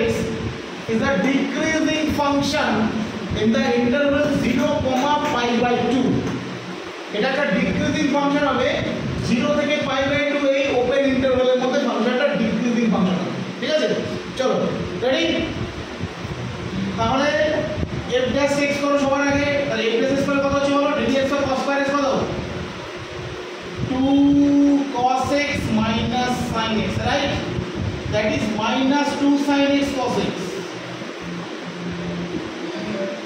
x is a decreasing function in the interval 0, pi by 2. এটা একটা decreasing function হবে 0 থেকে pi by 2 এই ওপেন ইন্টারভ্যালের মধ্যে ফাংশনটা ডিক্রিজিং ফাংশন হবে। ঠিক আছে, চলো রেডি। তাহলে f dash x করো সবার আগে। তাহলে f dash x করে কত হচ্ছে বলো, dx of cos square x কত, 2 cos x minus sin x, right? That is minus 2 sin x cos x.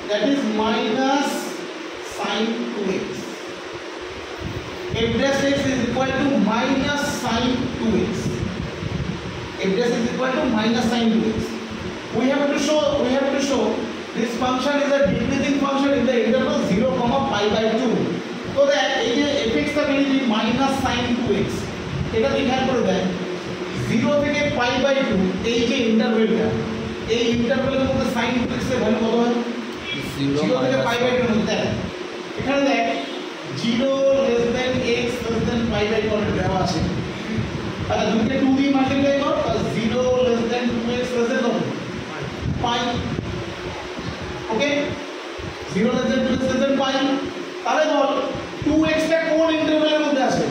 That is minus sin 2x. F dash x is equal to minus sin 2x. F dash is equal to minus sin 2x. We have to show this function is a decreasing function in the interval 0, pi by 2. So that fx টা বেরিয়ে minus sin 2x. এটা খেয়াল করে দেন 0 থেকে pi by 2 এই যে ইন্টারভ্যালটা, এই ইন্টারভ্যালের মধ্যে sin 2x এর ভ্যালু কত হয়, 0 থেকে pi by 2 এর মধ্যে। এখানে দেখ 0 less than x less than pi by 2 দেওয়া আছে। তাহলে দুটোকে 2 দিয়ে মাল্টিপ্লাই কর, তাহলে 0 less than 2x less than pi। ওকে, 0 less than 2x less than pi। তাহলে বল 2x টা কোন ইন্টারভ্যালের মধ্যে আছে,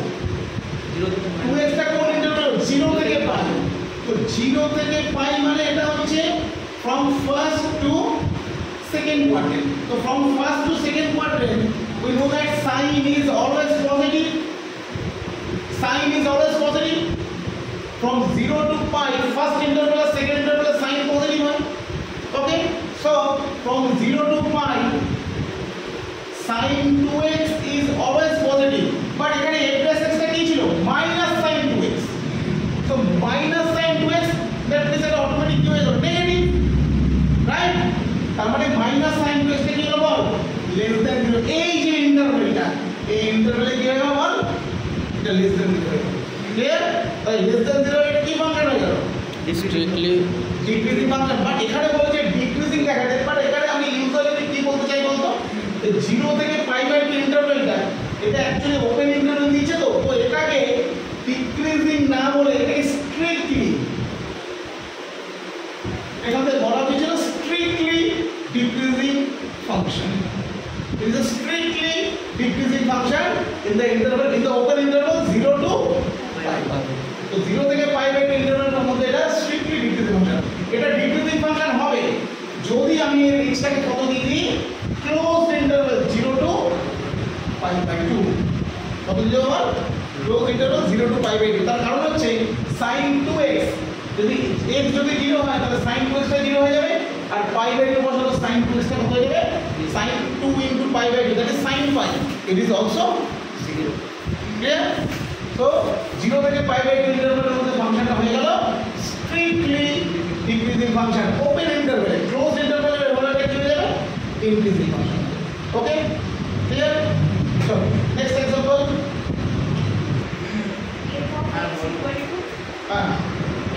2x টা কোন ইন্টারভ্যাল, 0 থেকে pi। তো 0 থেকে pi মানে এটা হচ্ছে from first to second quadrant. So from first to second quadrant we know that sin is always positive. Sin is always positive. From 0 to pi, first interval, second interval, sin positive one. Okay, so from 0 to pi, sin 2x is always positive. But এখানে f dash x টা কি ছিল, minus sin 2x. So minus sin 2x, that means এটা automatic কি হয়ে যাবে, negative, right? তার মানে minus sin 2x টা কি হলো বল, less than 0। এই যে ইন্টারভ্যালটা, এই ইন্টারভ্যালে কি হয়ে গেল বল, এটা less than 0 হয়ে গেল। ক্লিয়ার? তাই less than 0 এটা কি ফাংশন হয়ে গেল, স্ট্রিক্টলি ডিক্রিজিং ফাংশন। বাট এখানে বলছে ডিক্রিজিং দেখাতে, বাট এখানে আমি ইউজুয়ালি কি বলতে চাই বলতো, 0 থেকে pi by 2 ইন্টারভ্যালটা এটা অ্যাকচুয়ালি ওপেন ইন্টারভ্যাল দিয়েছে, তো এটাকে ডিক্রিজিং না বলে এটাকে স্ট্রিক্টলি, এখানে বলা হয়েছিল strictly decreasing function. It is a strictly decreasing function in the interval, in the open interval 0 to pi। তো 0 থেকে pi by 2 ইন্টারভ্যালের মধ্যে এটা স্ট্রিক্টলি ডিক্রিজিং ফাংশন। এটা ডিক্রিজিং ফাংশন হবে যদি আমি এর x টাকে কত দিয়ে দিই, closed interval 0 to pi by 2। কত দিলে আমার closed interval 0 to pi by 2। তার কারণ হচ্ছে sin 2x, যদি x যদি 0 হয় তাহলে sin 2x টা 0 হয়ে যাবে, আর pi by 2 বসালে sin 2x টা কত হয়ে যাবে, sin 2 into pi by 2, that is sin pi, it is also 0। clear? So 0 থেকে pi by 2 ইন্টারভ্যালের মধ্যে ফাংশনটা হয়ে গেল স্ট্রিক্টলি ডিক্রিজিং ফাংশন। ওপেন ইন্টারভ্যালে, ক্লোজ ইন্টারভ্যালের ভ্যালুটা কি হয়ে যাবে, increasing function. Okay, clear? So next example,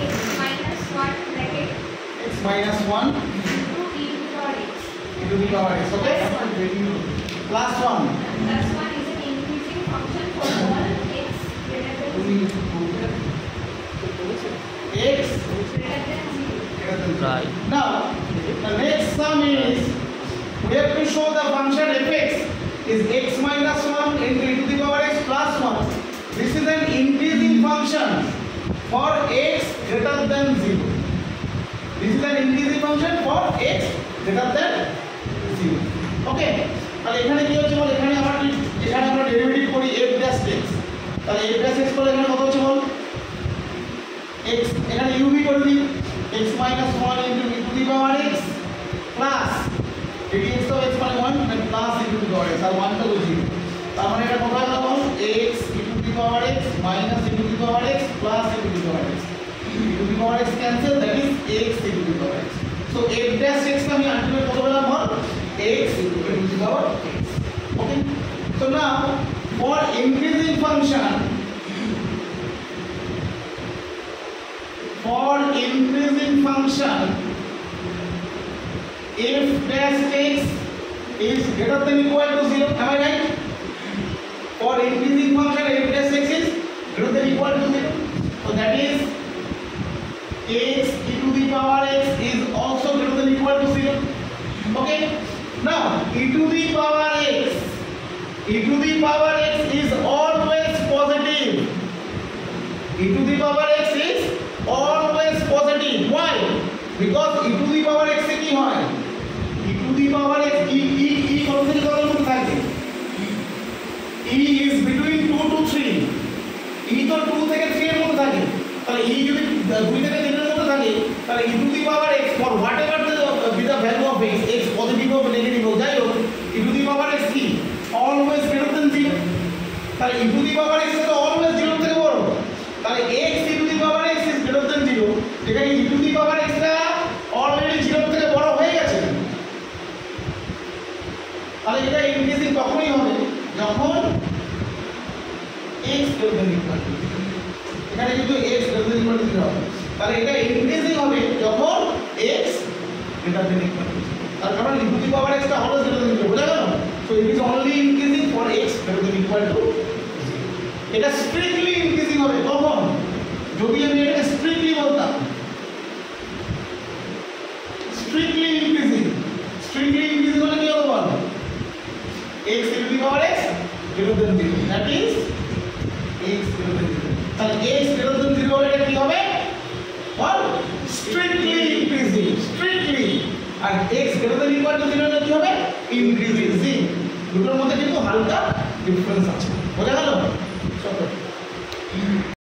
x minus 1 bracket x minus 1 into the power x, okay? Plus 1 is an increasing function for all x greater than 0. x Greater than 0. Right. Now the next sum is we have to show the function fx is x minus 1 into e to the power x plus 1. This is an increasing function for x greater than 0. This is an increasing function for x greater than 0. Okay, তাহলে এখানে কি হচ্ছে বল, এখানে আমরা derivative করি f dash x। তাহলে f dash x করলে এখানে কত হচ্ছে বল, x এখানে u v করে দিই, x minus 1 into e to the power x plus dx of x মানে 1 and plus e to the power x, আর 1 টা বুঝি, তার মানে এটা কত হলো বল, x e to the power x minus e to the power x plus e to the power x, e to the power x cancel, that is x e to the power x। So f dash x টা আমি ultimate কত পেলাম বল, x e to the power x। Okay, so now for increasing function, f dash x is greater than equal to 0, am I right? For increasing function f dash x is greater than equal to 0, so that is x e to the power x is e to the power x, e to the power x is always positive. E to the power x is always positive. Why? Because e to the power x কি হয়? e to the power x e কত থেকে কত মধ্যে থাকে? e is between 2 to 3. e তো 2 থেকে 3 এর মধ্যে থাকে। তাহলে e যদি 2 থেকে 3 এর মধ্যে থাকে তাহলে e to the power x for whatever be the value of x, x positive or negative হোক যাই হোক, e to the power x কি always greater than 0। তাহলে e to the power x তো always 0 থেকে বড়। তাহলে x e to the power x is greater than 0, যেখানে e to the power x টা অলরেডি 0 থেকে বড় হয়ে গেছে। তাহলে এটা ইনক্রিজিং কখনই হবে যখন x greater than equal to 0। এখানে কিন্তু x greater than equal to 0 হবে। তাহলে এটা ইনক্রিজিং হবে যখন x greater than equal to 0। তার কারণ e to the power x টা অলওয়েজ greater than 0, বুঝা গেল? So it is only increasing for x greater than equal to 0। এটা স্ট্রিক্টলি ইনক্রিজিং হবে কখন? যদি আমি এটাকে স্ট্রিক্টলি বলতাম, স্ট্রিক্টলি ইনক্রিজিং হলে কি হবে বল? x to the power x greater than 0, that is x greater than 0। তাহলে x greater than 0 হলে এটা কি হবে? বল strictly increasing, strictly. R x greater than equal to 0 হলে কি হবে? ইনক্রিজিং। দুটোর মধ্যে কিন্তু হালকা ডিফারেন্স আছে, বোঝা গেল?